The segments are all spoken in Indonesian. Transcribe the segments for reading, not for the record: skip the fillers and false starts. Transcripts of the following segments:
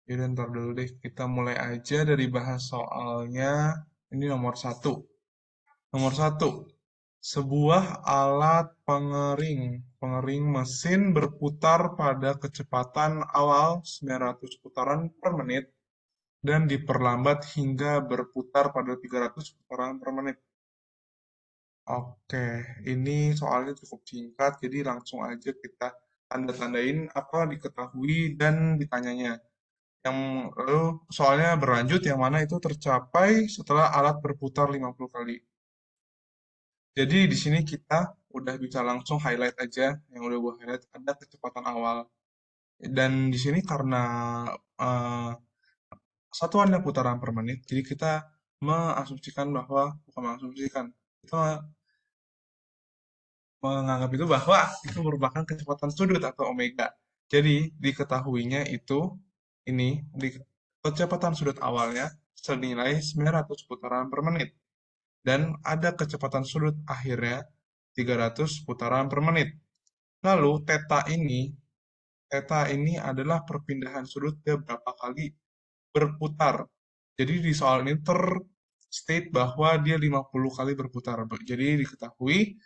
Yaudah ntar dulu deh, kita mulai aja dari bahas soalnya. Ini nomor satu. Nomor satu, sebuah alat pengering, pengering mesin berputar pada kecepatan awal 900 putaran per menit dan diperlambat hingga berputar pada 300 putaran per menit. Oke, ini soalnya cukup singkat, jadi langsung aja kita tanda-tandain apa diketahui dan ditanyanya. Yang lalu soalnya berlanjut yang mana itu tercapai setelah alat berputar 50 kali. Jadi di sini kita udah bisa langsung highlight aja yang udah gue highlight ada kecepatan awal. Dan di sini karena eh, satuannya putaran per menit, jadi kita mengasumsikan bahwa bukan mengasumsikan, kita menganggap itu bahwa itu merupakan kecepatan sudut atau omega. Jadi diketahuinya itu ini di kecepatan sudut awalnya senilai 900 putaran per menit dan ada kecepatan sudut akhirnya 300 putaran per menit. Lalu theta ini adalah perpindahan sudut dia berapa kali berputar. Jadi di soal ini state bahwa dia 50 kali berputar. Jadi diketahui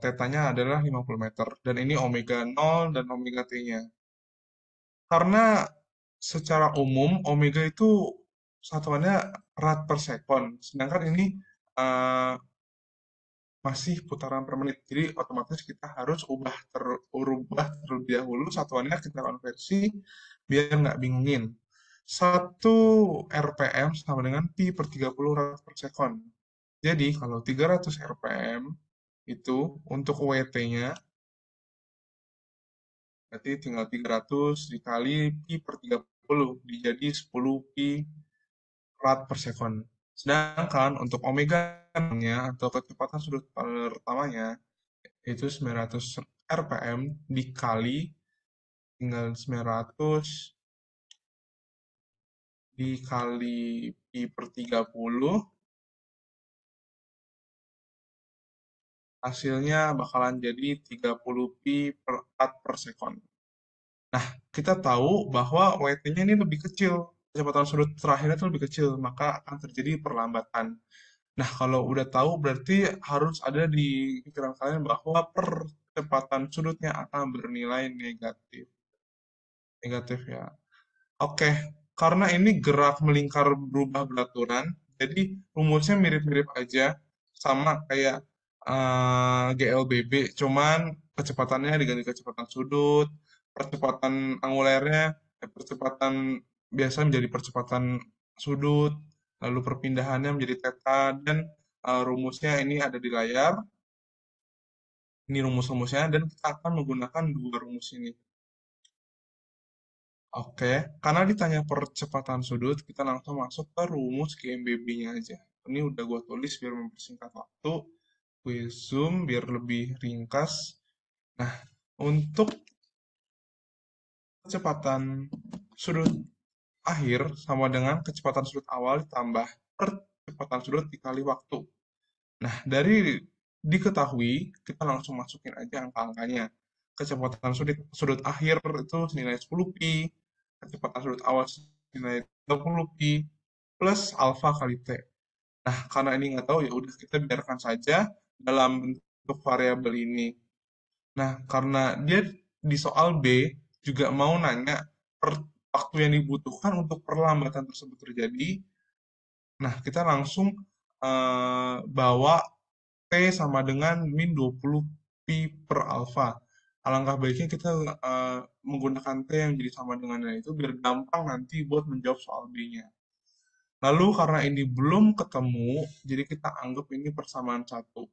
tetanya adalah 50 meter. Dan ini omega 0 dan omega T-nya. Karena secara umum omega itu satuannya rad per sekon. Sedangkan ini eh, masih putaran per menit. Jadi otomatis kita harus ubah terlebih dahulu satuannya kita konversi biar nggak bingungin. 1 RPM sama dengan pi per 30 rad per sekon. Jadi kalau 300 RPM itu untuk WT-nya berarti tinggal 300 dikali pi per 30 jadi 10 pi rad per sekon. Sedangkan untuk omega-nya atau kecepatan sudut pertamanya itu 900 RPM dikali tinggal 900 dikali pi per 30 hasilnya bakalan jadi 30 pi per rad per sekon. Nah, kita tahu bahwa WT-nya ini lebih kecil, kecepatan sudut terakhirnya itu lebih kecil, maka akan terjadi perlambatan. Nah, kalau udah tahu berarti harus ada di pikiran kalian bahwa percepatan sudutnya akan bernilai negatif. Negatif ya. Oke, karena ini gerak melingkar berubah beraturan, jadi rumusnya mirip-mirip aja, sama kayak GLBB, cuman kecepatannya diganti kecepatan sudut, percepatan angulernya, percepatan biasa menjadi percepatan sudut, lalu perpindahannya menjadi theta, dan rumusnya ini ada di layar, ini rumus-rumusnya, dan kita akan menggunakan dua rumus ini. Oke, karena ditanya percepatan sudut, kita langsung masuk ke rumus GMBB-nya aja. Ini udah gue tulis biar mempersingkat waktu. Gue zoom biar lebih ringkas. Nah, untuk kecepatan sudut akhir sama dengan kecepatan sudut awal ditambah percepatan sudut dikali waktu. Nah, dari diketahui, kita langsung masukin aja angka-angkanya. Kecepatan sudut akhir itu senilai 10 pi, kecepatan sudut awal senilai 30 pi, plus alfa kali T. Nah, karena ini nggak tahu, ya udah kita biarkan saja dalam bentuk variabel ini. Nah, karena dia di soal B juga mau nanya waktu yang dibutuhkan untuk perlambatan tersebut terjadi. Nah, kita langsung bawa T sama dengan min 20 pi per alfa. Alangkah baiknya kita menggunakan T yang jadi sama dengannya itu biar gampang nanti buat menjawab soal B-nya. Lalu karena ini belum ketemu, jadi kita anggap ini persamaan satu.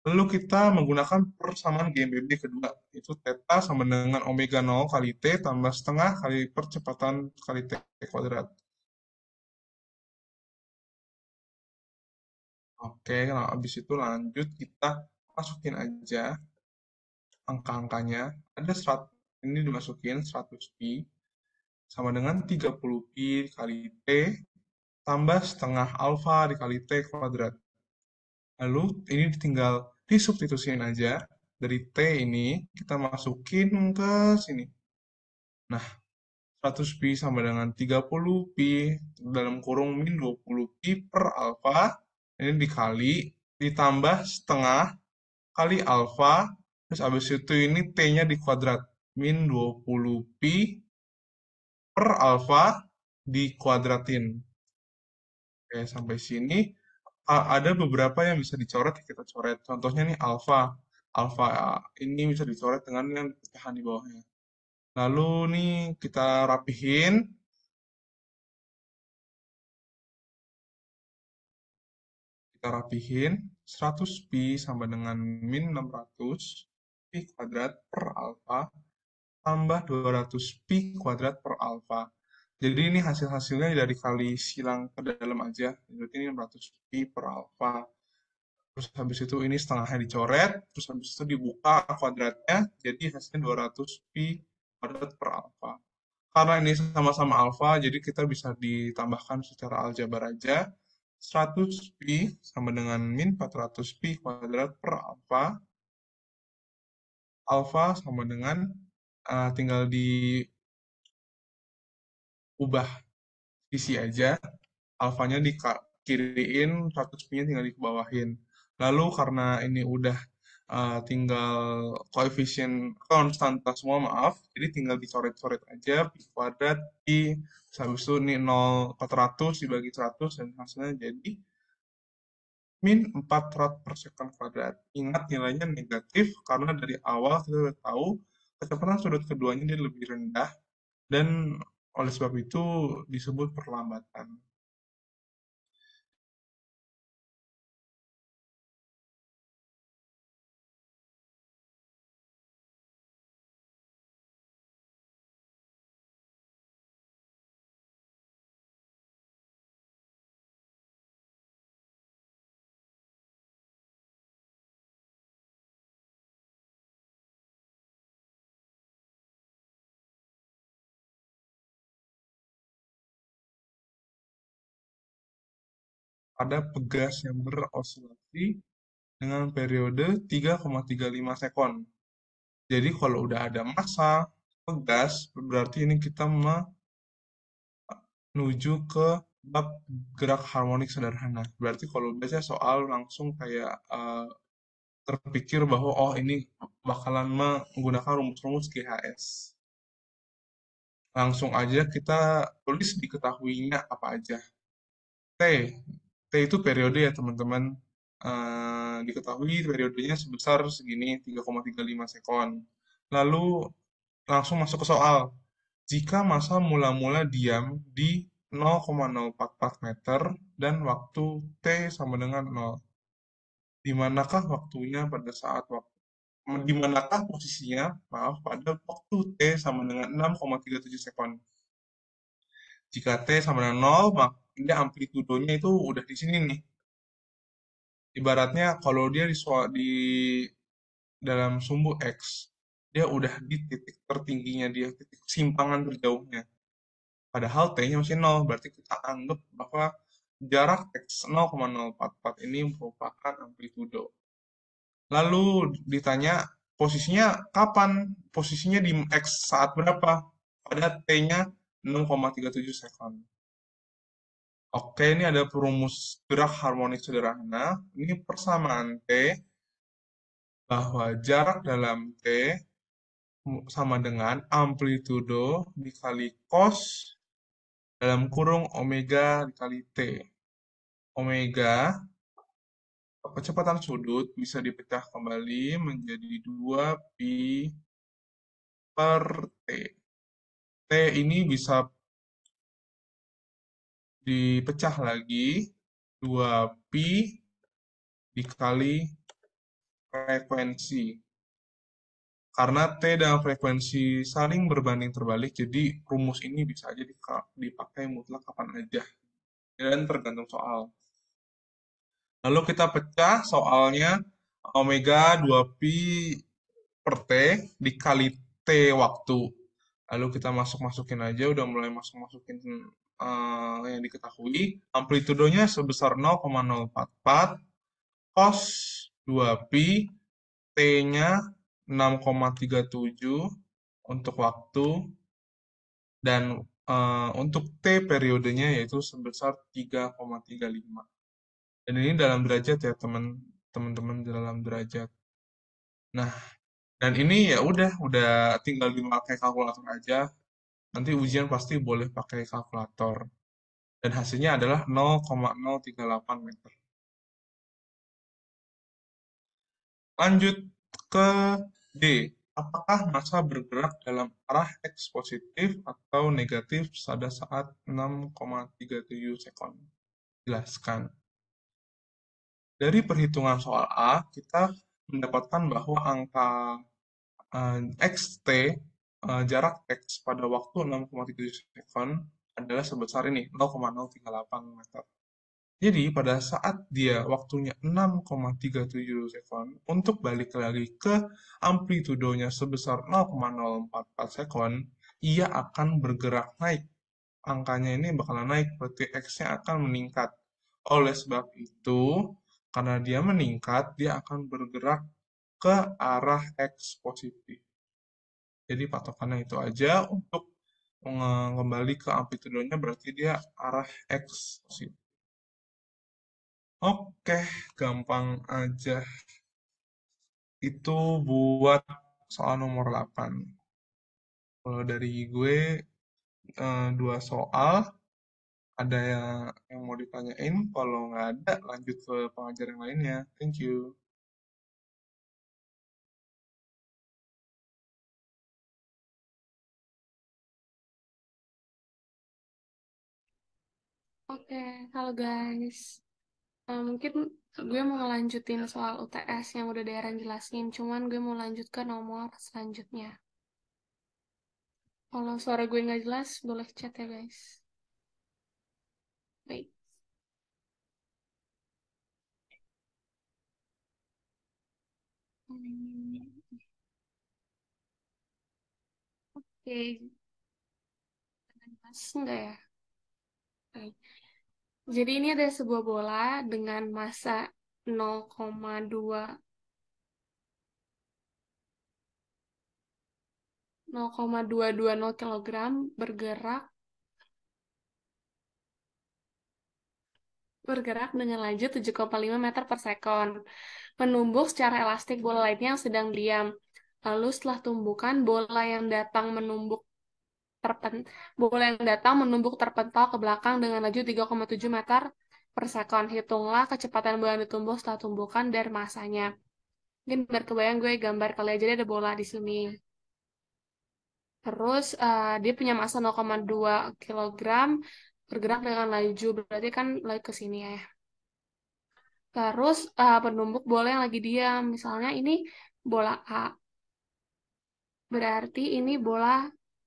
Lalu kita menggunakan persamaan GMBB kedua, itu theta sama dengan omega 0 kali T tambah setengah kali percepatan kali T kuadrat. Oke, nah habis itu lanjut kita masukin aja angka-angkanya. Ada ini dimasukin 100 pi sama dengan 30 pi kali T tambah setengah alfa dikali T kuadrat. Lalu ini tinggal disubstitusiin aja. Dari T ini kita masukin ke sini. Nah, 100 pi sama dengan 30 pi dalam kurung min 20 pi per alfa. Ini dikali, ditambah setengah kali alfa. Terus habis itu ini T-nya dikuadrat. Min 20 pi per alfa dikuadratin. Oke, sampai sini ada beberapa yang bisa dicoret, kita coret. Contohnya nih alfa. Alfa ini bisa dicoret dengan yang pecahan di bawahnya. Lalu nih kita rapihin. Kita rapihin 100 pi sama dengan min 600 pi kuadrat per alfa tambah 200 pi kuadrat per alfa. Jadi ini hasil-hasilnya dari kali silang ke dalam aja. Berarti ini 600 pi per alfa. Terus habis itu ini setengahnya dicoret, terus habis itu dibuka kuadratnya, jadi hasilnya 200 pi kuadrat per alfa. Karena ini sama-sama alfa, jadi kita bisa ditambahkan secara aljabar aja. 100 pi sama dengan min 400 pi kuadrat per alfa. Alfa sama dengan tinggal diubah isi aja. Alfanya dikiriin, 100 pi-nya tinggal dikebawahin. Lalu karena ini udah tinggal koefisien konstanta semua, maaf, jadi tinggal dicoret-coret aja, pi kuadrat, pi, terus habis itu ini 0,400 dibagi 100, dan hasilnya jadi min 4 rad per second kuadrat. Ingat nilainya negatif, karena dari awal kita udah tahu kecepatan sudut keduanya dia lebih rendah, dan oleh sebab itu disebut perlambatan. Ada pegas yang beroscilasi dengan periode 3,35 sekon. Jadi kalau udah ada massa pegas, berarti ini kita menuju ke bab gerak harmonik sederhana. Berarti kalau baca soal langsung kayak terpikir bahwa oh ini bakalan menggunakan rumus-rumus GHS. Langsung aja kita tulis diketahuinya apa aja. T. T itu periode ya teman-teman. Diketahui periodenya sebesar segini 3,35 sekon. Lalu langsung masuk ke soal. Jika massa mula-mula diam di 0,044 meter dan waktu T sama dengan 0. Di manakah waktunya pada saat waktu di manakah posisinya, maaf, pada waktu T sama dengan 6,37 sekon. Jika T sama dengan 0, maka dia amplitudonya itu udah di sini nih. Ibaratnya kalau dia di dalam sumbu X, dia udah di titik tertingginya dia, titik simpangan terjauhnya. Padahal T-nya masih 0, berarti kita anggap bahwa jarak X 0,044 ini merupakan amplitudo. Lalu ditanya posisinya kapan? Posisinya di X saat berapa? Pada T-nya 6,37 sekon. Oke, ini ada perumus gerak harmonik sederhana. Ini persamaan T, bahwa jarak dalam T sama dengan amplitudo dikali cos dalam kurung omega dikali T. Omega, kecepatan sudut bisa dipecah kembali menjadi 2 pi per T. T ini bisa dipecah lagi 2 pi dikali frekuensi. Karena T dan frekuensi saling berbanding terbalik, jadi rumus ini bisa aja dipakai mutlak kapan aja. Dan tergantung soal. Lalu kita pecah soalnya omega 2 pi per T dikali T waktu. Lalu kita masuk-masukin aja, udah mulai masuk-masukin yang diketahui. Amplitudonya sebesar 0,044 cos 2 pi, T-nya 6,37 untuk waktu, Dan untuk T periodenya yaitu sebesar 3,35. Dan ini dalam derajat ya teman-teman dalam derajat. Nah, dan ini ya udah tinggal dipakai kalkulator aja. Nanti ujian pasti boleh pakai kalkulator. Dan hasilnya adalah 0,038 meter. Lanjut ke D. Apakah massa bergerak dalam arah X positif atau negatif pada saat 6,37 sekon? Jelaskan. Dari perhitungan soal A, kita mendapatkan bahwa angka XT, jarak X pada waktu 6,37 sekon adalah sebesar ini, 0,038 meter. Jadi pada saat dia waktunya 6,37 sekon, untuk balik lagi ke amplitudonya sebesar 0,044 sekon, ia akan bergerak naik. Angkanya ini bakalan naik, berarti X-nya akan meningkat. Oleh sebab itu, karena dia meningkat, dia akan bergerak ke arah X positif. Jadi patokannya itu aja untuk kembali ke amplitudonya berarti dia arah X positif. Oke, gampang aja. Itu buat soal nomor 8. Kalau dari gue, dua soal. Ada yang mau ditanyain? Kalau nggak ada, lanjut ke pengajar yang lainnya. Thank you. Oke, halo guys. Mungkin gue mau ngelanjutin soal UTS yang udah Deren jelasin, cuman gue mau lanjut ke nomor selanjutnya. Kalau suara gue nggak jelas, boleh chat ya guys. Baik. Hmm, Oke, jelas enggak ya? Baik. Jadi ini ada sebuah bola dengan massa 0,2 0,220 kilogram bergerak dengan laju 7,5 meter per sekon. Menumbuk secara elastik bola lainnya yang sedang diam. Lalu setelah tumbukan, terpen, bola yang datang menumbuk terpental ke belakang dengan laju 3,7 meter per sekon. Hitunglah kecepatan bola yang ditumbuk setelah tumbukan dan masanya. Mungkin biar kebayang gue gambar kali aja, jadi ada bola di sini. Terus dia punya massa 0,2 kilogram bergerak dengan laju, berarti kan lagi ke sini ya. Terus penumbuk bola yang lagi diam, misalnya ini bola A, berarti ini bola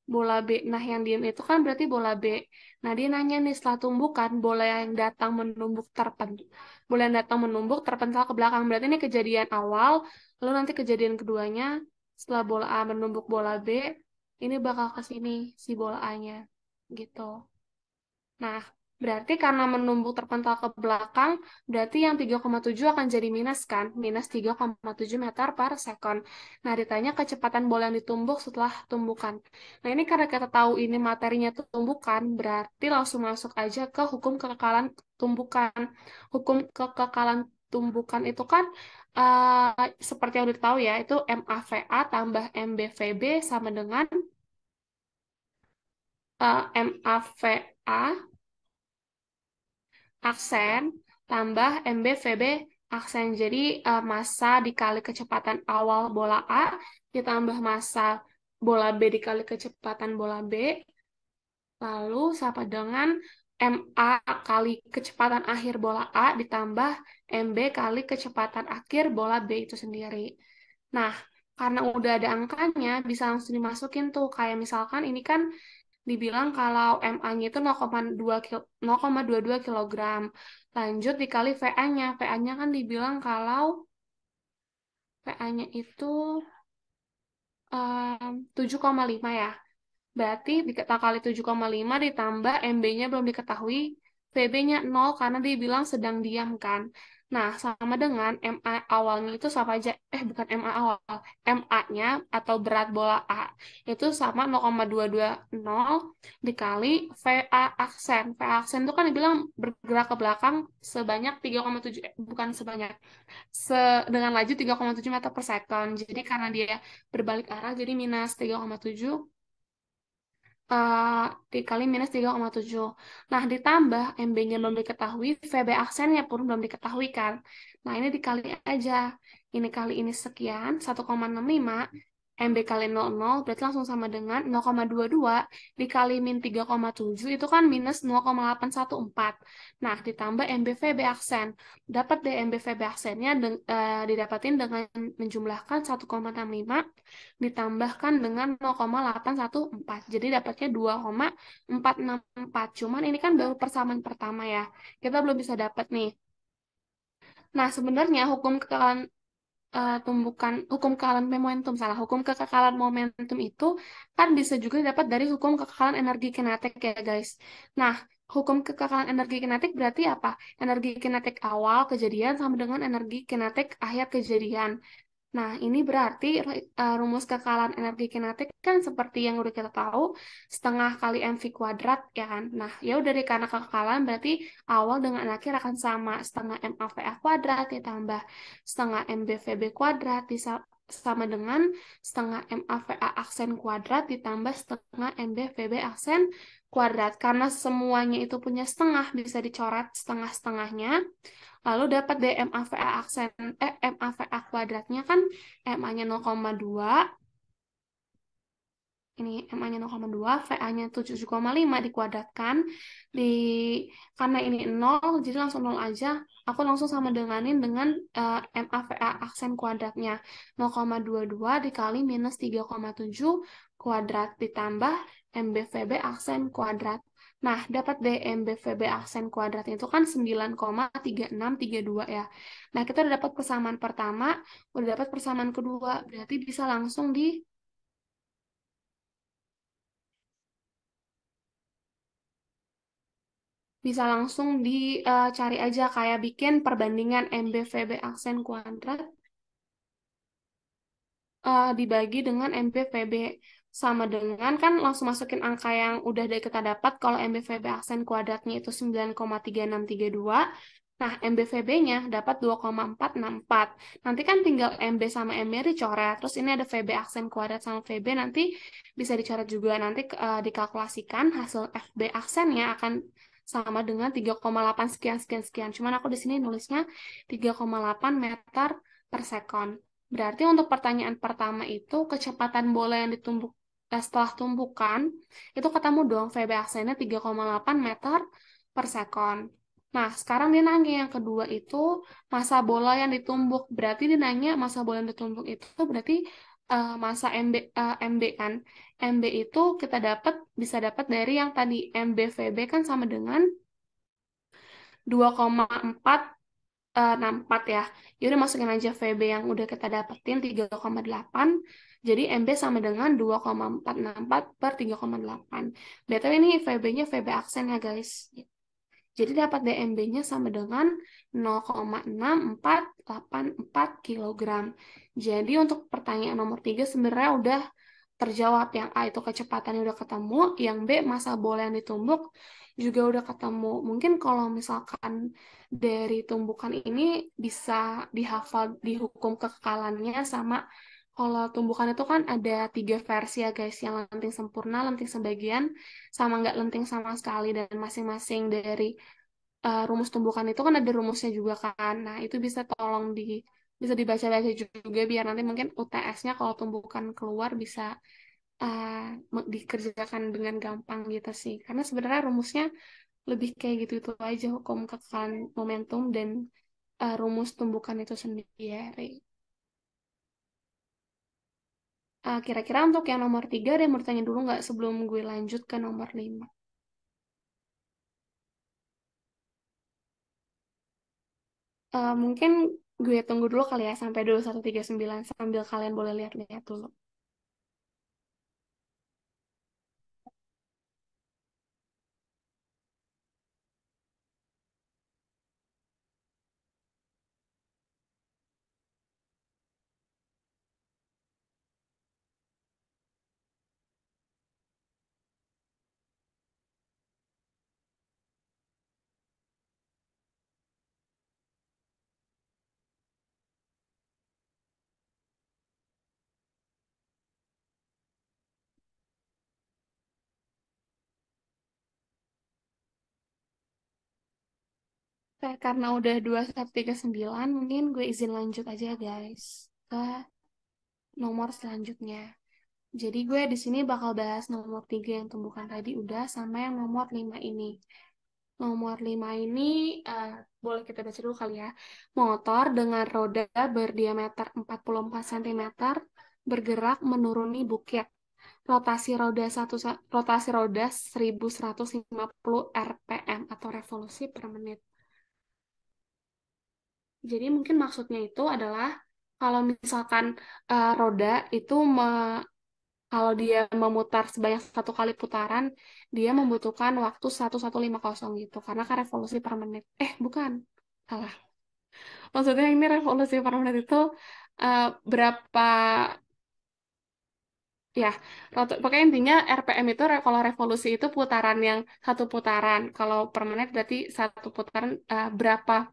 bola B. Nah, yang diam itu kan berarti bola B. Nah, dia nanya nih setelah tumbukan bola yang datang menumbuk terpental ke belakang. Berarti ini kejadian awal, lalu nanti kejadian keduanya setelah bola A menumbuk bola B, ini bakal ke sini si bola A-nya. Gitu. Nah, berarti karena menumbuk terpental ke belakang, berarti yang 3,7 akan jadi minus kan? Minus 3,7 meter per sekon. Nah, ditanya kecepatan bola yang ditumbuk setelah tumbukan. Nah, ini karena kita tahu ini materinya tumbukan, berarti langsung masuk aja ke hukum kekekalan tumbukan. Hukum kekekalan tumbukan itu kan seperti yang udah tahu ya, itu MAVA tambah MBVB sama dengan MAVA aksen tambah MBVB aksen. Jadi massa dikali kecepatan awal bola A ditambah massa bola B dikali kecepatan bola B, lalu sama dengan MA kali kecepatan akhir bola A ditambah MB kali kecepatan akhir bola B itu sendiri. Nah, karena udah ada angkanya, bisa langsung dimasukin tuh. Kayak misalkan ini kan dibilang kalau MA-nya itu 0,22 kilogram. Lanjut dikali VA-nya. VA-nya kan dibilang kalau VA-nya itu 7,5 ya. Berarti kita kali 7,5 ditambah MB-nya belum diketahui. VB-nya 0 karena dia bilang sedang diam kan. Nah, sama dengan MA awalnya itu sama aja, bukan MA awal, MA-nya atau berat bola A itu sama 0,220 dikali VA aksen. VA aksen itu kan dibilang bergerak ke belakang sebanyak 3,7, bukan sebanyak, dengan laju 3,7 meter per second. Jadi karena dia berbalik arah, jadi minus 3,7 eh, dikali minus 3,7. Nah, ditambah MB-nya belum diketahui, VB aksennya pun belum diketahui kan. Nah, ini dikali aja. Ini kali ini sekian, 1,65. MB kali 00 berarti langsung sama dengan 0,22 dikali min 3,7 itu kan minus 0,814. Nah, ditambah MB VB aksen. Dapat deh MB VB aksennya didapatin dengan menjumlahkan 1,65 ditambahkan dengan 0,814. Jadi dapatnya 2,464. Cuman ini kan baru persamaan pertama ya. Kita belum bisa dapat nih. Nah, sebenarnya hukum kekekalan momentum, salah, hukum kekekalan momentum itu kan bisa juga dapat dari hukum kekekalan energi kinetik ya, guys. Nah, hukum kekekalan energi kinetik berarti apa? Energi kinetik awal kejadian sama dengan energi kinetik akhir kejadian. Nah, ini berarti rumus kekalahan energi kinetik kan seperti yang udah kita tahu, setengah kali mv kuadrat, ya kan? Nah, ya udah deh, karena kekalahan berarti awal dengan akhir akan sama, setengah MAVA kuadrat ditambah setengah MBVB kuadrat sama dengan setengah MAVA aksen kuadrat ditambah setengah MBVB aksen kuadrat. Karena semuanya itu punya setengah, bisa dicoret setengah-setengahnya. Lalu dapat deh MAVA aksen MAVA kuadratnya kan MA-nya 0,2, ini MA-nya 0,2, VA-nya 7,5 dikuadratkan di karena ini 0 jadi langsung 0 aja. Aku langsung sama denganin dengan MAVA aksen kuadratnya 0,22 dikali minus 3,7 kuadrat ditambah MBVB aksen kuadrat. Nah, dapat DMB VB aksen kuadrat itu kan 9,3632 ya. Nah, kita udah dapat persamaan pertama, udah dapat persamaan kedua. Berarti bisa langsung dicari aja kayak bikin perbandingan MB VB aksen kuadrat dibagi dengan MPVB sama dengan kan langsung masukin angka yang udah dari kita dapat kalau MBVB aksen kuadratnya itu 9,3632. Nah, MBVB-nya dapat 2,464. Nanti kan tinggal MB sama MB dicoret. Terus ini ada VB aksen kuadrat sama VB nanti bisa dicoret juga. Nanti dikalkulasikan hasil FB aksennya akan sama dengan 3,8 sekian sekian sekian. Cuman aku di sini nulisnya 3,8 meter per second. Berarti untuk pertanyaan pertama itu kecepatan bola yang setelah tumbukan itu ketemu dong VB aksennya 3,8 meter per second. Nah, sekarang dia nanya yang kedua itu masa bola yang ditumbuk. Berarti dia nanya masa bola yang ditumbuk itu berarti masa MB kan. MB itu kita bisa dapat dari yang tadi MB VB kan sama dengan 2,4 64 ya. Ya udah masukin aja VB yang udah kita dapetin 3,8. Jadi MB sama dengan 2,464 per 3,8. BTW ini VB-nya VB aksen ya guys. Jadi dapat DMB-nya sama dengan 0,6484 kilogram. Jadi untuk pertanyaan nomor 3 sebenarnya udah terjawab. Yang A itu kecepatannya udah ketemu, yang B masa bola yang ditumbuk juga udah ketemu. Mungkin kalau misalkan dari tumbukan ini bisa dihafal di hukum kekekalannya sama kalau tumbukan itu kan ada 3 versi ya guys, yang lenting sempurna, lenting sebagian, sama nggak lenting sama sekali dan masing-masing dari rumus tumbukan itu kan ada rumusnya juga kan. Nah, itu bisa dibaca-baca juga biar nanti mungkin UTS-nya kalau tumbukan keluar bisa dikerjakan dengan gampang gitu sih. Karena sebenarnya rumusnya lebih kayak gitu-itu aja hukum kekekalan momentum dan rumus tumbukan itu sendiri. Kira-kira untuk yang nomor 3 ada yang mau tanya dulu nggak sebelum gue lanjut ke nomor 5? Mungkin gue tunggu dulu kali ya sampai 2139 sambil kalian boleh lihat-lihat dulu. Oke, karena udah 2139, mungkin gue izin lanjut aja ya, guys, ke nomor selanjutnya. Jadi gue di sini bakal bahas nomor 3 yang tumbukan tadi udah, sama yang nomor 5 ini. Nomor 5 ini boleh kita baca dulu kali ya. Motor dengan roda berdiameter 44 cm bergerak menuruni bukit. Rotasi roda 1150 rpm atau revolusi per menit. Jadi mungkin maksudnya itu adalah kalau misalkan roda itu kalau dia memutar sebanyak 1 kali putaran, dia membutuhkan waktu 1150 gitu. Karena kan revolusi per menit. Bukan. Salah. Maksudnya ini revolusi per menit itu berapa, ya, pokoknya intinya RPM itu kalau revolusi itu putaran yang 1 putaran. Kalau per menit berarti 1 putaran, berapa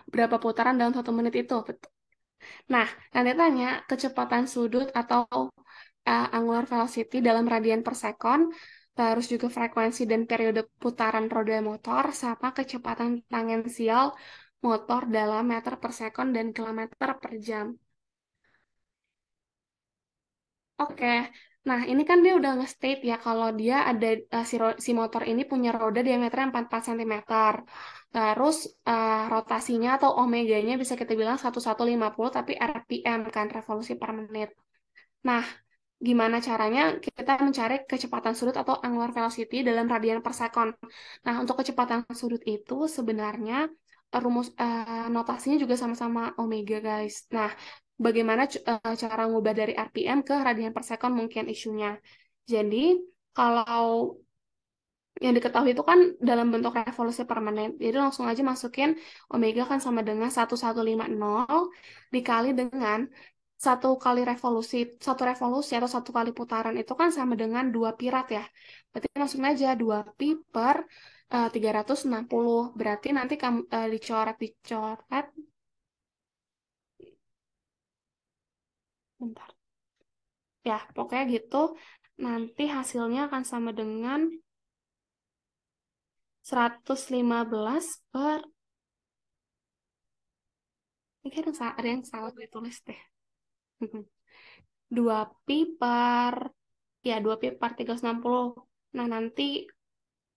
berapa putaran dalam 1 menit itu. Nah, nanti tanya kecepatan sudut atau angular velocity dalam radian per sekon, terus juga frekuensi dan periode putaran roda motor, sama kecepatan tangensial motor dalam meter per sekon dan kilometer per jam. Oke, nah ini kan dia udah nge-state ya kalau dia ada si motor ini punya roda diameternya 44 cm. Terus rotasinya atau omeganya bisa kita bilang 1150 tapi RPM kan revolusi per menit. Nah, gimana caranya kita mencari kecepatan sudut atau angular velocity dalam radian per sekon. Nah, untuk kecepatan sudut itu sebenarnya notasinya juga sama-sama omega, guys. Nah, bagaimana cara ngubah dari RPM ke radian per sekon mungkin isunya. Jadi, kalau yang diketahui itu kan dalam bentuk revolusi per menit. Jadi langsung aja masukin omega kan sama dengan 1150 dikali dengan 1 kali revolusi. 1 revolusi atau 1 kali putaran itu kan sama dengan 2 pi rad ya. Berarti langsung aja 2 pi per 360. Berarti nanti kamu dicoret, bentar. Ya, pokoknya gitu. Nanti hasilnya akan sama dengan 115 per, ini kan ada yang salah gue tulis deh. 2 pi per, ya 2 pi per 360. Nah, nanti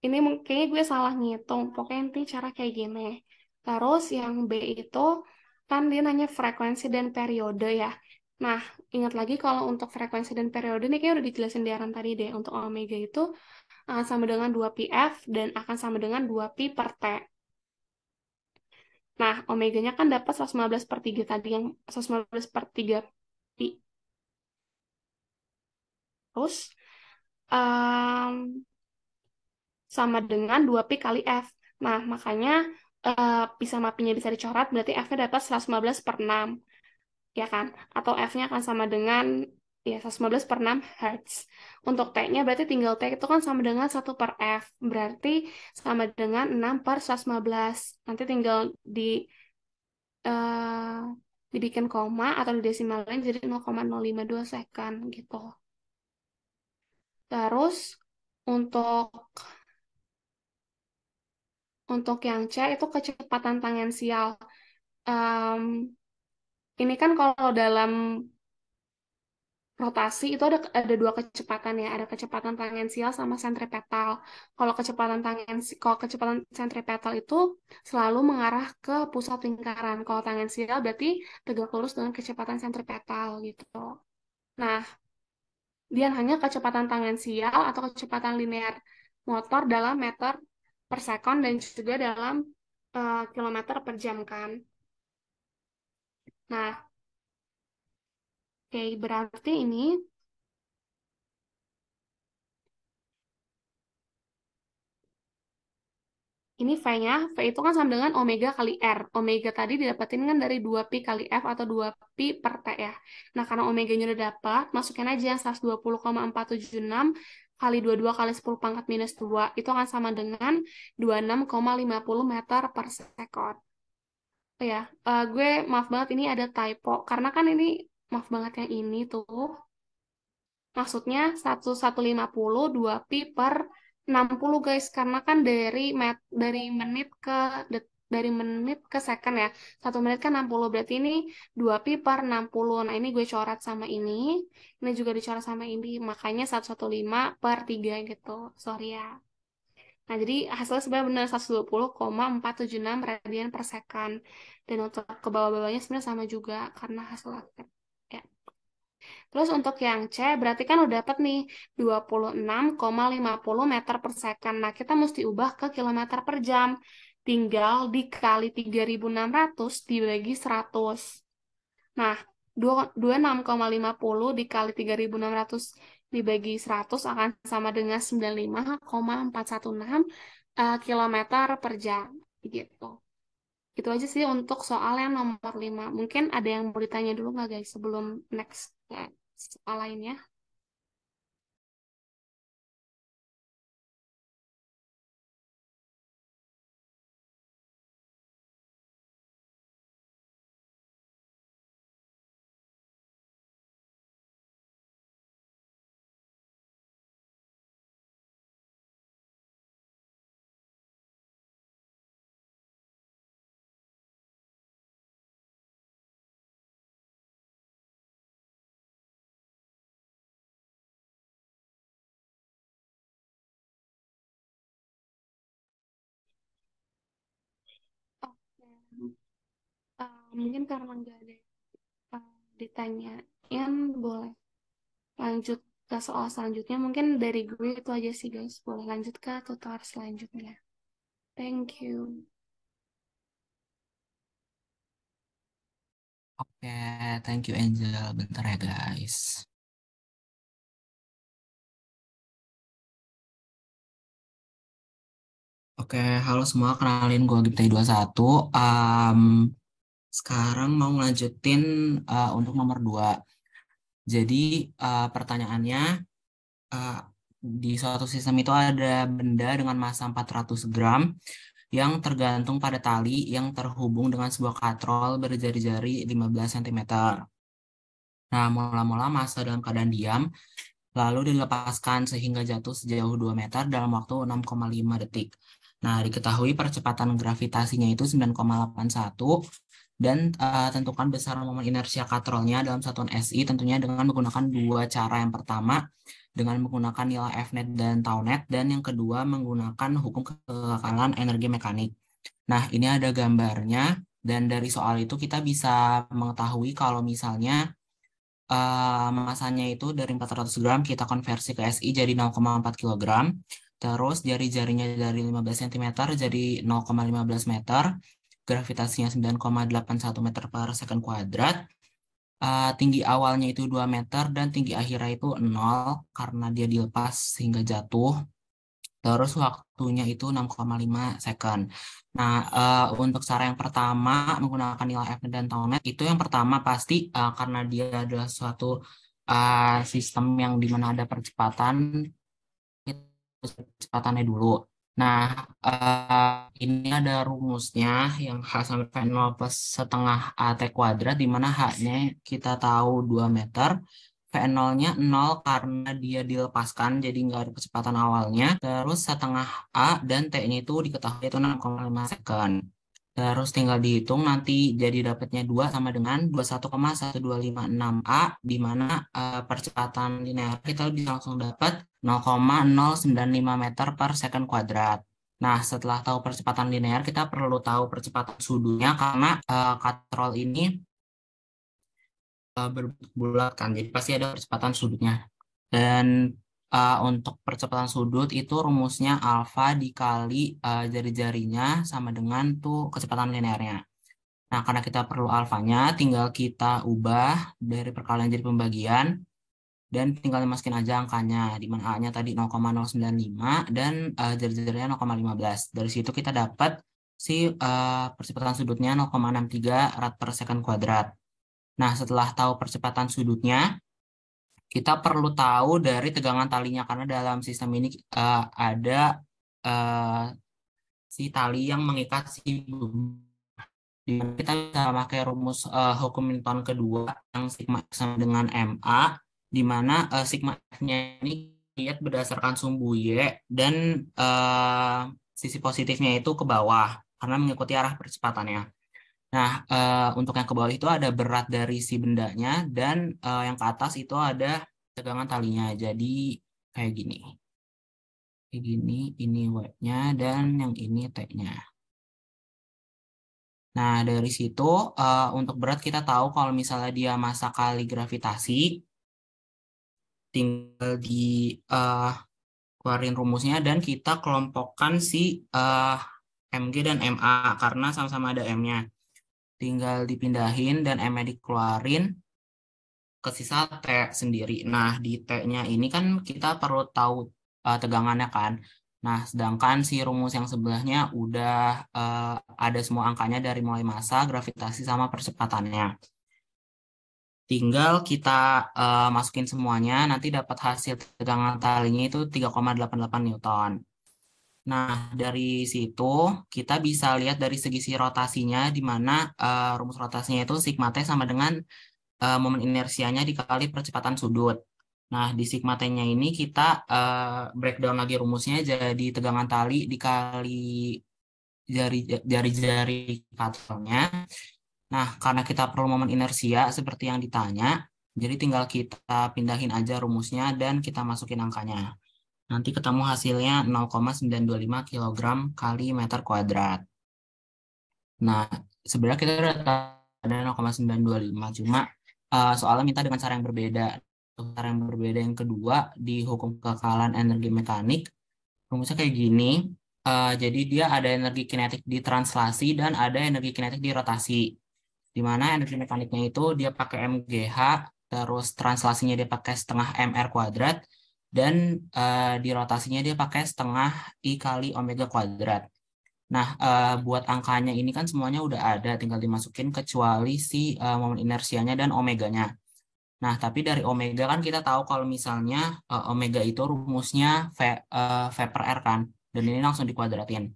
ini kayaknya gue salah ngitung. Pokoknya nanti cara kayak gini. Terus yang B itu kan dia nanya frekuensi dan periode ya. Nah, ingat lagi kalau untuk frekuensi dan periode ini kayak udah dijelasin di aran tadi deh. Untuk omega itu akan sama dengan 2 pi f dan akan sama dengan 2 pi per T. Nah, omeganya kan dapat 115 per 3 tadi, yang 115 per 3 pi. Terus em, sama dengan 2 pi kali F. Nah, makanya pi sama pi-nya bisa dicoret, berarti F-nya dapat 115 per 6, ya kan? Atau F-nya akan sama dengan, ya, 115 per 6 Hertz. Untuk T-nya berarti tinggal T itu kan sama dengan 1 per F, berarti sama dengan 6 per 115. Nanti tinggal eh, dibikin koma atau didesimalin jadi 0,052 second gitu. Terus untuk Untuk yang C itu kecepatan tangensial. Em, ini kan kalau dalam rotasi itu ada 2 kecepatan ya, ada kecepatan tangensial sama sentripetal. Kalau kecepatan sentripetal itu selalu mengarah ke pusat lingkaran. Kalau tangensial berarti tegak lurus dengan kecepatan sentripetal gitu. Nah, dia hanya kecepatan tangensial atau kecepatan linear motor dalam meter per sekon dan juga dalam kilometer per jam kan. Nah, oke, berarti ini V-nya, V itu kan sama dengan omega kali R. Omega tadi didapatin kan dari 2 pi kali F atau 2 pi per T ya. Nah, karena omeganya udah dapat, masukin aja yang 120,476 kali 22 kali 10 pangkat minus 2. Itu akan sama dengan 26,50 meter per sekon. Oh ya, gue maaf banget ini ada typo. Karena kan ini, maaf banget yang ini tuh. Maksudnya 1150 2 pi per 60 guys, karena kan dari menit ke dari menit ke second ya. 1 menit kan 60, berarti ini 2 pi per 60. Nah, ini gue coret sama ini juga dicoret sama ini, makanya 115/3 gitu. Sorry ya. Nah, jadi hasilnya sebenarnya benar 120,476 radian per second. Dan untuk ke bawah-bawahnya sebenarnya sama juga karena hasil akhir. Ya. Terus untuk yang C berarti kan udah dapat nih 26,50 meter per second. Nah, kita mesti ubah ke kilometer per jam. Tinggal dikali 3.600 dibagi 100. Nah, 26,50 dikali 3.600 dibagi 100 akan sama dengan 95,416 kilometer per jam. Gitu. Itu aja sih untuk soal yang nomor 5. Mungkin ada yang mau ditanya dulu nggak guys sebelum next soal lainnya? Oke. Mungkin karena nggak ada ditanyain, boleh lanjut ke soal selanjutnya. Mungkin dari gue itu aja sih guys. Boleh lanjut ke tutor selanjutnya. Thank you. Oke, thank you Angel. Bentar ya guys. Oke, halo semua. Kenalin gue Giptai 21. Sekarang mau ngelanjutin untuk nomor 2. Jadi pertanyaannya, uh, di suatu sistem itu ada benda dengan massa 400 gram yang tergantung pada tali yang terhubung dengan sebuah katrol berjari-jari 15 cm. Nah, mula-mula massa dalam keadaan diam, lalu dilepaskan sehingga jatuh sejauh 2 meter dalam waktu 6,5 detik. Nah, diketahui percepatan gravitasinya itu 9,81 dan tentukan besaran momen inersia katrolnya dalam satuan SI tentunya dengan menggunakan dua cara. Yang pertama dengan menggunakan nilai F-net dan tau-net, dan yang kedua menggunakan hukum kekekalan energi mekanik. Nah, ini ada gambarnya, dan dari soal itu kita bisa mengetahui kalau misalnya masanya itu dari 400 gram kita konversi ke SI jadi 0,4 kilogram. Terus jari-jarinya dari 15 cm jadi 0,15 meter. Gravitasinya 9,81 meter per second kuadrat. Tinggi awalnya itu 2 meter dan tinggi akhirnya itu 0 karena dia dilepas sehingga jatuh. Terus waktunya itu 6,5 second. Nah, untuk cara yang pertama menggunakan nilai F dan tau-net itu yang pertama pasti karena dia adalah suatu sistem yang dimana ada percepatan, kecepatannya dulu. Nah, ini ada rumusnya yang H sama V0 plus setengah AT kuadrat, di mana H-nya kita tahu 2 meter, V0-nya 0 karena dia dilepaskan, jadi nggak ada kecepatan awalnya. Terus setengah A dan T-nya itu diketahui itu 6,5 second. Terus tinggal dihitung nanti jadi dapatnya 2 sama dengan 21,1256 A, di mana percepatan linear kita bisa langsung dapat 0,095 meter per second kuadrat. Nah, setelah tahu percepatan linear, kita perlu tahu percepatan sudutnya karena katrol ini berbulat kan, jadi pasti ada percepatan sudutnya. Dan untuk percepatan sudut itu rumusnya alfa dikali jari-jarinya sama dengan tuh kecepatan linearnya. Nah, karena kita perlu alfanya, tinggal kita ubah dari perkalian jadi pembagian, dan tinggal dimasukin aja angkanya, di mana A-nya tadi 0,095 dan jari-jarinya 0,15. Dari situ kita dapat si percepatan sudutnya 0,63 rad per second kuadrat. Nah, setelah tahu percepatan sudutnya, kita perlu tahu dari tegangan talinya, karena dalam sistem ini ada si tali yang mengikat si dimana kita bisa pakai rumus hukum Newton kedua yang sigma F sama dengan MA, di mana sigma F-nya ini lihat berdasarkan sumbu Y dan sisi positifnya itu ke bawah karena mengikuti arah percepatannya. Nah, untuk yang ke bawah itu ada berat dari si bendanya, dan yang ke atas itu ada tegangan talinya. Jadi kayak gini. Kayak gini, ini W-nya, dan yang ini T-nya. Nah, dari situ untuk berat kita tahu kalau misalnya dia massa kali gravitasi, tinggal di keluarin rumusnya dan kita kelompokkan si MG dan MA karena sama-sama ada M-nya. Tinggal dipindahin dan M-nya dikeluarin ke sisa T sendiri. Nah, di T-nya ini kan kita perlu tahu tegangannya kan. Nah, sedangkan si rumus yang sebelahnya udah ada semua angkanya dari mulai massa, gravitasi, sama percepatannya. Tinggal kita masukin semuanya, nanti dapat hasil tegangan talinya itu 3,88 Newton. Nah, dari situ kita bisa lihat dari segi rotasinya, di mana rumus rotasinya itu sigma T sama dengan momen inersianya dikali percepatan sudut. Nah, di sigma T-nya ini kita breakdown lagi rumusnya jadi tegangan tali dikali jari-jari katelnya. Nah, karena kita perlu momen inersia seperti yang ditanya, jadi tinggal kita pindahin aja rumusnya dan kita masukin angkanya. Nanti ketemu hasilnya 0,925 kg kali meter kuadrat. Nah, sebenarnya kita udah tahu ada 0,925, cuma soalnya minta dengan cara yang berbeda. Cara yang berbeda yang kedua, di hukum kekekalan energi mekanik, rumusnya kayak gini. Jadi dia ada energi kinetik di translasi dan ada energi kinetik di rotasi. Di mana energi mekaniknya itu dia pakai MGH, terus translasinya dia pakai setengah MR kuadrat, dan di rotasinya dia pakai setengah I kali omega kuadrat. Nah, buat angkanya ini kan semuanya udah ada, tinggal dimasukin kecuali si momen inersianya dan omeganya. Nah, tapi dari omega kan kita tahu kalau misalnya omega itu rumusnya V per R kan, dan ini langsung dikuadratin.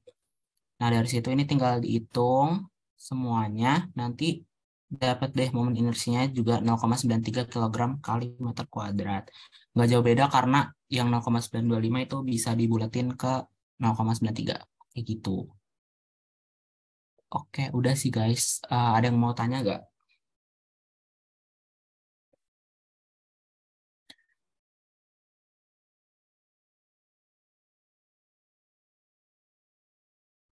Nah, dari situ ini tinggal dihitung semuanya, nanti dapat deh momen inersinya juga 0,93 kg kali meter kuadrat. Nggak jauh beda karena yang 0,925 itu bisa dibulatin ke 0,93. Kayak gitu. Oke, udah sih guys. Ada yang mau tanya nggak?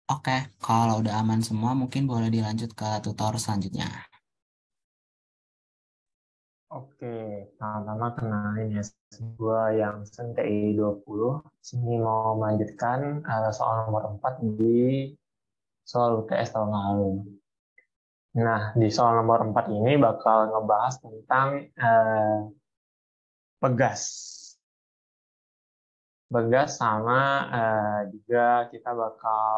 Oke, kalau udah aman semua mungkin boleh dilanjut ke tutor selanjutnya. Oke, pertama kenalin ya, gue yang TI 20. Sini mau melanjutkan soal nomor 4 di soal UTS tahun lalu. Nah, di soal nomor 4 ini bakal ngebahas tentang pegas. Pegas sama juga kita bakal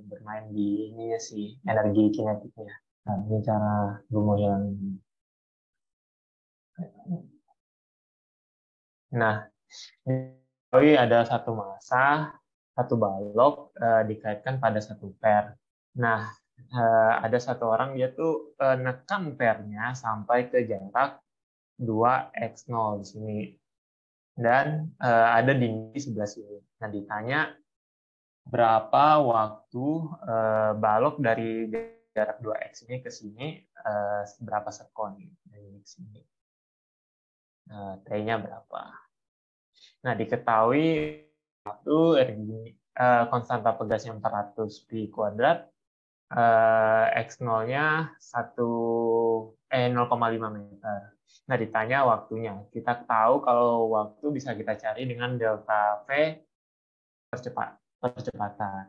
bermain di ini sih, energi kinetiknya. Nah, ini cara rumus yang. Nah, ini ada satu massa, satu balok dikaitkan pada satu per. Nah, ada satu orang dia tuh nekan pernya sampai ke jarak 2x0 di sini. Dan ada dinding di sebelah sini. Nah, ditanya berapa waktu balok dari jarak 2x ini ke sini, berapa sekon dari sini. T-nya berapa. Nah, diketahui waktu konstanta pegasnya 400 pi kuadrat, X0-nya 0,5 meter. Nah, ditanya waktunya. Kita tahu kalau waktu bisa kita cari dengan delta V percepatan.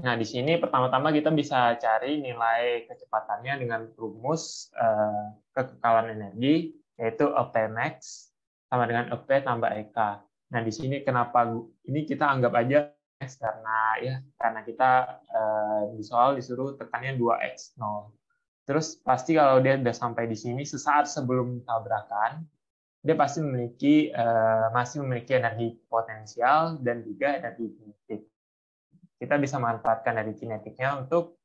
Nah, di sini pertama-tama kita bisa cari nilai kecepatannya dengan rumus kekekalan energi, yaitu EP max sama dengan EP tambah EK. Nah, di sini kenapa ini kita anggap aja X karena kita di soal disuruh tekannya 2x0. Terus pasti kalau dia udah sampai di sini sesaat sebelum tabrakan, dia pasti masih memiliki energi potensial dan juga energi kinetik. Kita bisa manfaatkan energi kinetiknya untuk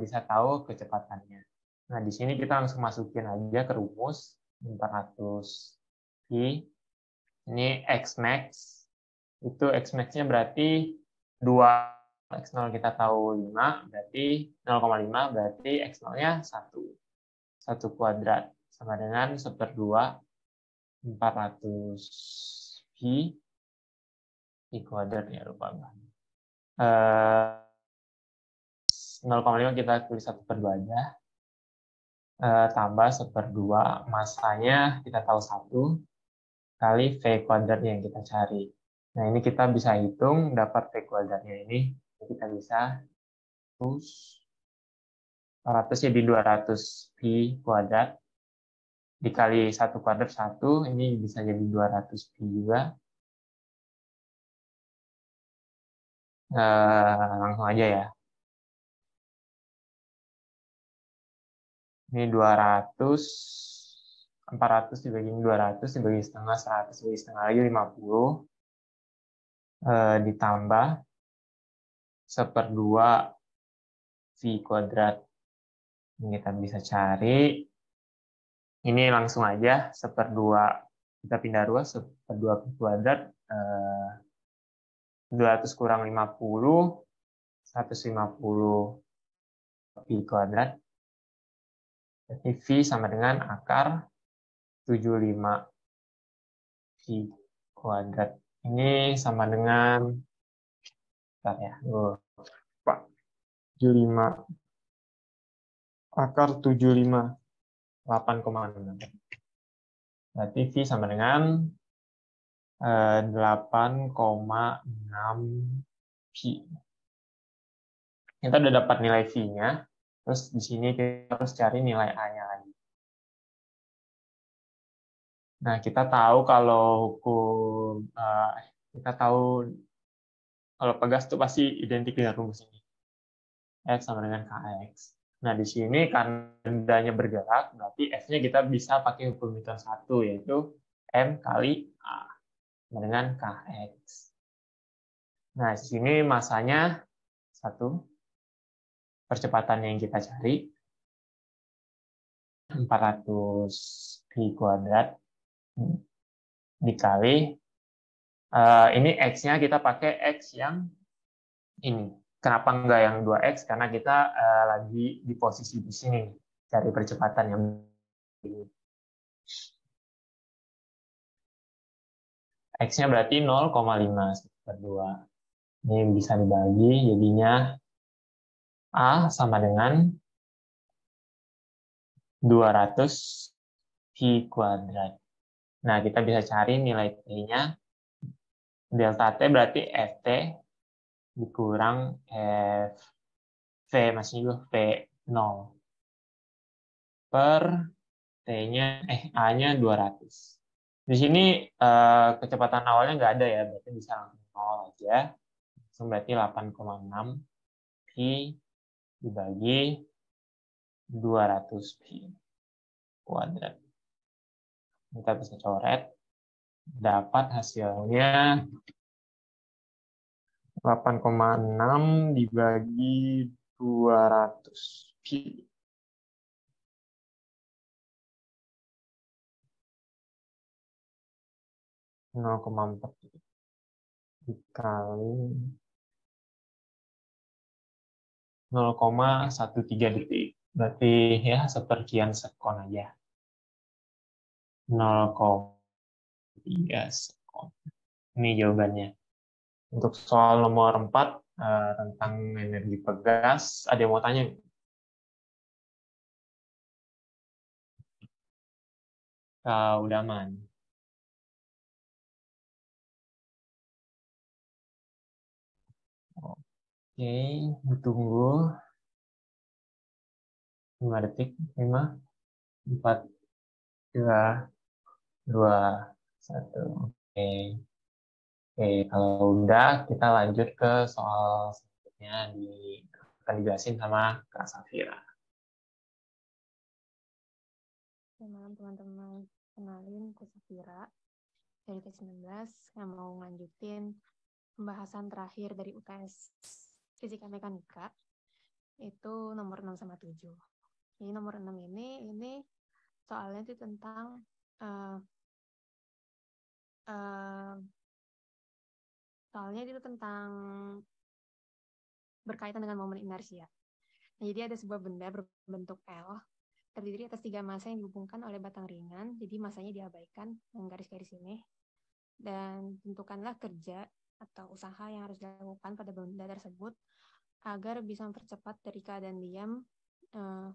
bisa tahu kecepatannya. Nah, di sini kita langsung masukin aja ke rumus 400 pi. Ini X max. Itu X max-nya berarti 2 X0 kita tahu 5, berarti 0,5 berarti X0-nya 1. 1 kuadrat sama dengan 1/2 400 pi kuadrat ya, lupa. 0,5 kita tulis 1/2 aja. Tambah 1/2 masanya kita tahu 1 kali V kuadratnya yang kita cari. Nah, ini kita bisa hitung dapat V kuadratnya ini. Kita bisa terus 400 jadi 200 pi kuadrat dikali 1 kuadrat 1, ini bisa jadi 200 pi juga. Langsung aja ya. Ini 200, 400 dibagi 200 dibagi setengah, 100 dibagi setengah lagi 50. Ditambah 1/2 V kuadrat. Ini kita bisa cari. Ini langsung aja 1/2. Kita pindah 2, 1/2 V kuadrat. 200 kurang 50, 150 V kuadrat. Jadi V sama dengan akar 75 V kuadrat. Ini sama dengan, bentar ya, 75 akar 75, 8,6. Berarti V sama dengan 8,6 pi. Kita udah dapat nilai V-nya, terus di sini kita harus cari nilai A-nya lagi. Nah, kita tahu kalau hukum, kita tahu kalau pegas itu pasti identik dengan rumus ini. X sama dengan KX. Nah, di sini karena bendanya bergerak, berarti F-nya kita bisa pakai hukum Newton 1, yaitu M kali A sama dengan KX. Nah, di sini masanya 1, percepatan yang kita cari 400 pi kuadrat dikali ini X-nya kita pakai X yang ini. Kenapa enggak yang 2X? Karena kita lagi di posisi di sini cari percepatan yang ini. X-nya berarti 0,5/2. Ini bisa dibagi, jadinya A sama dengan 200 pi kuadrat. Nah, kita bisa cari nilai T-nya. Delta T berarti Ft dikurang V, maksudnya V0 per T-nya, A-nya 200. Di sini kecepatan awalnya nggak ada ya, berarti bisa langsung 0 aja. Berarti 8,6 pi dibagi 200 pi kuadrat. Kita bisa coret, dapat hasilnya 8,6 dibagi 200 pi. Nol koma 4 dikali 0,13 detik. Berarti ya seperkian sekon aja. 0,3 sekon. Ini jawabannya. Untuk soal nomor 4 tentang energi pegas, ada yang mau tanya? Udah aman. Oke, tunggu 5 detik. 5, 4, 3, 2, 1. Oke. Oke, kalau udah kita lanjut ke soal selanjutnya akan dijelasin sama Kak Safira. Selamat malam teman-teman, kenalin aku Safira dari T19 yang mau lanjutin pembahasan terakhir dari UTS Fisika Mekanika, itu nomor 6 sama 7. Jadi nomor 6 ini soalnya itu tentang soalnya itu tentang berkaitan dengan momen inersia. Nah, jadi ada sebuah benda berbentuk L terdiri atas 3 massa yang dihubungkan oleh batang ringan, jadi massanya diabaikan dengan garis-garis ini. Dan tentukanlah kerja atau usaha yang harus dilakukan pada benda tersebut agar bisa mempercepat dari keadaan diam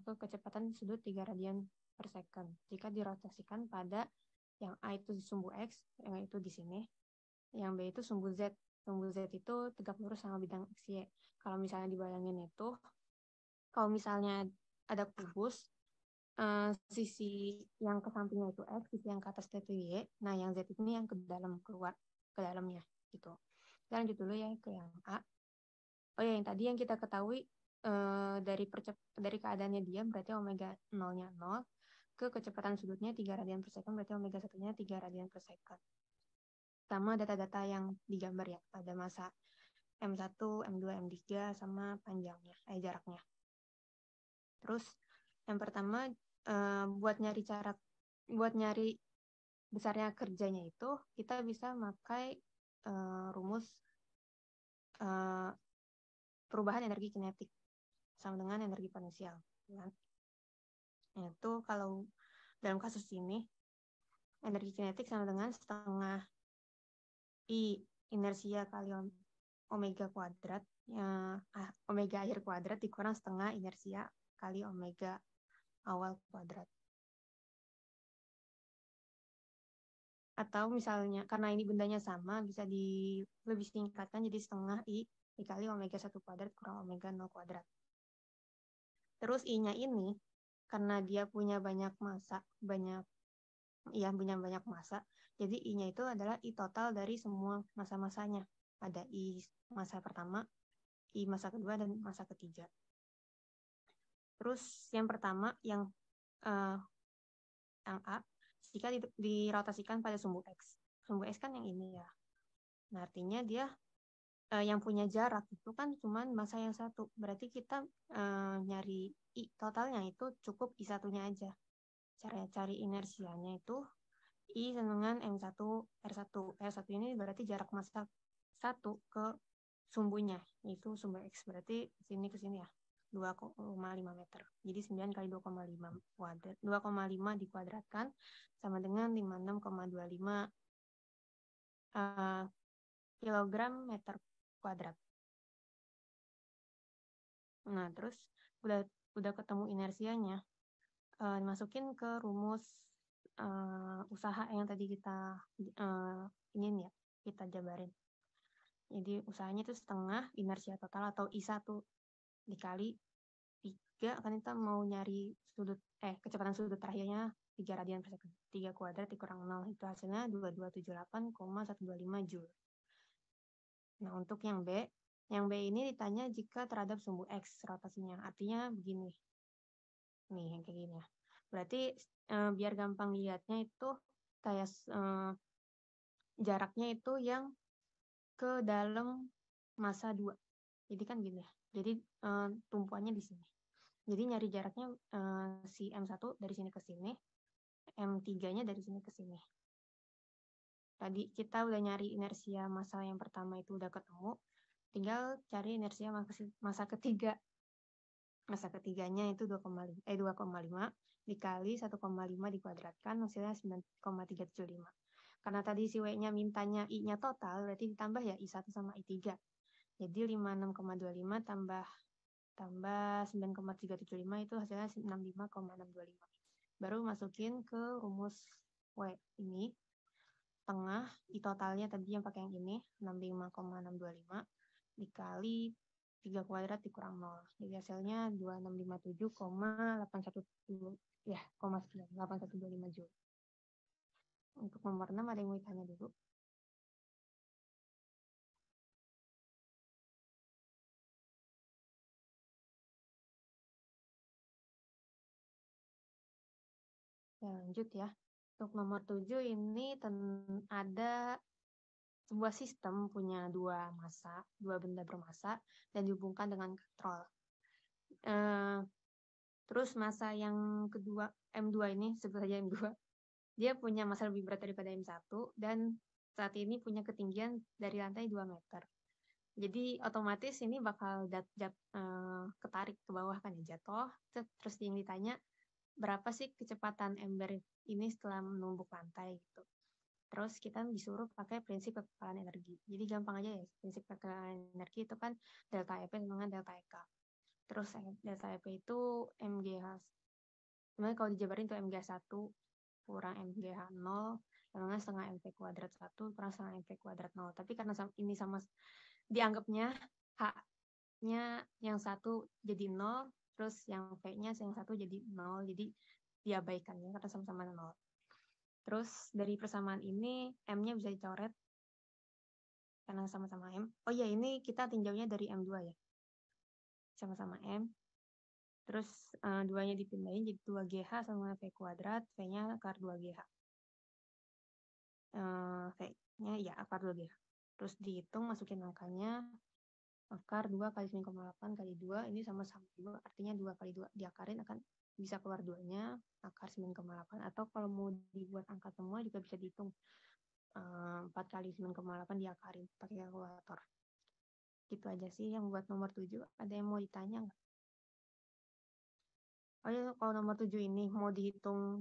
ke kecepatan sudut 3 radian per second. Jika dirotasikan pada yang A itu sumbu X, yang itu di sini, yang B itu sumbu Z. Sumbu Z itu tegak lurus sama bidang XY. Kalau misalnya dibayangin itu, kalau misalnya ada kubus, sisi yang ke sampingnya itu X, sisi yang ke atas itu Y. Nah, yang Z ini yang ke dalam, keluar ke dalamnya gitu. Kita lanjut dulu ya ke yang A. Oh ya, yang tadi yang kita ketahui dari keadaannya diam berarti omega 0-nya 0, ke kecepatan sudutnya 3 radian per second berarti omega 1-nya 3 radian per second. Sama data-data yang digambar ya, pada masa M1, M2, M3 sama panjangnya, jaraknya. Terus yang pertama buat nyari besarnya kerjanya itu kita bisa pakai rumus perubahan energi kinetik sama dengan energi potensial. Kan? Itu kalau dalam kasus ini energi kinetik sama dengan setengah I inersia kali omega kuadrat, omega akhir kuadrat dikurang setengah inersia kali omega awal kuadrat. Atau misalnya karena ini bendanya sama bisa lebih singkatkan jadi setengah I dikali omega 1 kuadrat kurang omega 0 kuadrat. Terus I-nya ini karena dia punya banyak massa, punya banyak massa, jadi I-nya itu adalah I total dari semua massa-massanya. Ada I massa pertama, I massa kedua, dan massa ketiga. Terus yang pertama, yang A, jika dirotasikan pada sumbu X. Sumbu X kan yang ini ya. Nah, artinya dia yang punya jarak itu kan cuma massa yang satu. Berarti kita nyari I totalnya itu cukup I1-nya aja. Cara cari inersianya itu I dengan M1 R1. R1 ini berarti jarak massa 1 ke sumbunya, yaitu sumbu X. Berarti sini ke sini ya, 2,5 meter. Jadi 9 kali 2,5 kuadrat. 2,5 dikuadratkan sama dengan 56,25 kilogram meter kuadrat. Nah, terus udah ketemu inersianya, masukin ke rumus usaha yang tadi kita ingin ya, kita jabarin. Jadi usahanya itu setengah inersia total atau I1 dikali 3, kan kita mau nyari kecepatan sudut terakhirnya 3 radian per second. 3 kuadrat dikurang 0, itu hasilnya 2278,125 Joule. Nah, untuk yang B ini ditanya jika terhadap sumbu X rotasinya. Artinya begini. Nih, yang kayak gini ya. Berarti biar gampang lihatnya itu kayak jaraknya itu yang ke dalam massa 2. Jadi kan gini ya. Jadi tumpuannya di sini. Jadi nyari jaraknya si M1 dari sini ke sini, M3-nya dari sini ke sini. Tadi kita udah nyari inersia massa yang pertama itu udah ketemu, tinggal cari inersia massa ketiga. Massa ketiganya itu 2,5 dikali 1,5 dikuadratkan, hasilnya 9,375. Karena tadi si W-nya mintanya I-nya total, berarti ditambah ya I1 sama I3. Jadi 56,25 tambah 9,375 itu hasilnya 65,625. Baru masukin ke rumus W ini, tengah I totalnya tadi yang pakai yang ini 65,625 dikali 3 kuadrat dikurang 0. Jadi hasilnya 2657,812 ya, 8125 Joule. Untuk nomor 6 ada yang mau ditanya dulu? Ya, lanjut ya. Untuk nomor 7 ini ada sebuah sistem punya 2 massa, 2 benda bermassa, dan dihubungkan dengan katrol. Terus massa yang kedua, M2 ini, sebut saja M2, dia punya massa lebih berat daripada M1, dan saat ini punya ketinggian dari lantai 2 meter. Jadi otomatis ini bakal ketarik ke bawah kan ya, jatuh. Terus yang ditanya berapa sih kecepatan ember ini setelah menumbuk lantai gitu. Terus kita disuruh pakai prinsip kekekalan energi. Jadi gampang aja ya, prinsip kekekalan energi itu kan delta EP dengan delta EK. Terus delta EP itu MGH. Sebenarnya kalau dijabarin itu MGH1 kurang MGH0 dengan setengah MV kuadrat 1 kurang setengah MV kuadrat 0. Tapi karena ini sama dianggapnya H-nya yang satu jadi 0, terus yang V-nya yang satu jadi 0, jadi diabaikan ya karena sama-sama 0. Terus dari persamaan ini M-nya bisa dicoret karena sama-sama M. Oh iya, ini kita tinjaunya dari M2 ya. Sama-sama M. Terus 2-nya dipindahin jadi 2GH sama V kuadrat, V-nya akar 2GH. V-nya ya akar 2GH. Terus dihitung, masukin angkanya, akar 2 kali 9,8 kali 2, ini sama-sama 2, artinya 2 kali 2 diakarin akan bisa keluar 2-nya, akar 9,8, atau kalau mau dibuat angka semua juga bisa dihitung 4 kali 9,8 diakarin pakai kalkulator. Gitu aja sih yang buat nomor 7. Ada yang mau ditanya nggak? Oh ya, kalau nomor 7 ini mau dihitung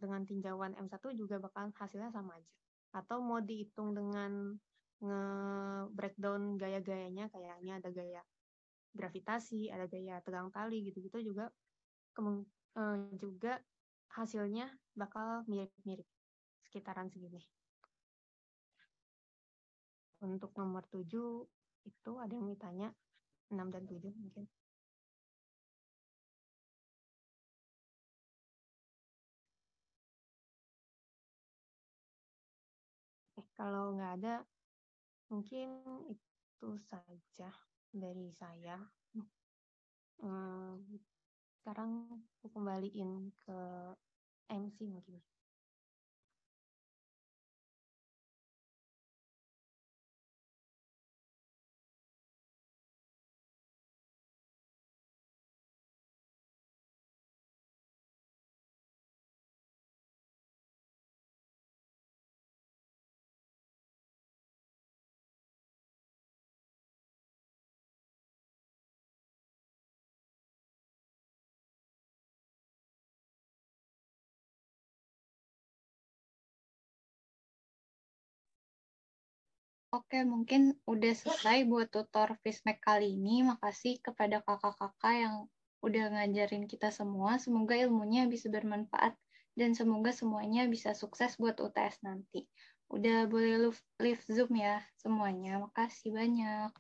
dengan tinjauan M1 juga bakal hasilnya sama aja. Atau mau dihitung dengan nge-breakdown gaya-gayanya, kayaknya ada gaya gravitasi, ada gaya tegang tali, gitu-gitu juga juga hasilnya bakal mirip-mirip, sekitaran segini. Untuk nomor 7 itu ada yang ditanya 6 dan 7 mungkin. Kalau nggak ada, mungkin itu saja dari saya. Sekarang aku kembaliin ke MC mungkin. Oke, mungkin udah selesai buat tutor Fismek kali ini. Makasih kepada kakak-kakak yang udah ngajarin kita semua. Semoga ilmunya bisa bermanfaat dan semoga semuanya bisa sukses buat UTS nanti. Udah boleh leave Zoom ya semuanya. Makasih banyak.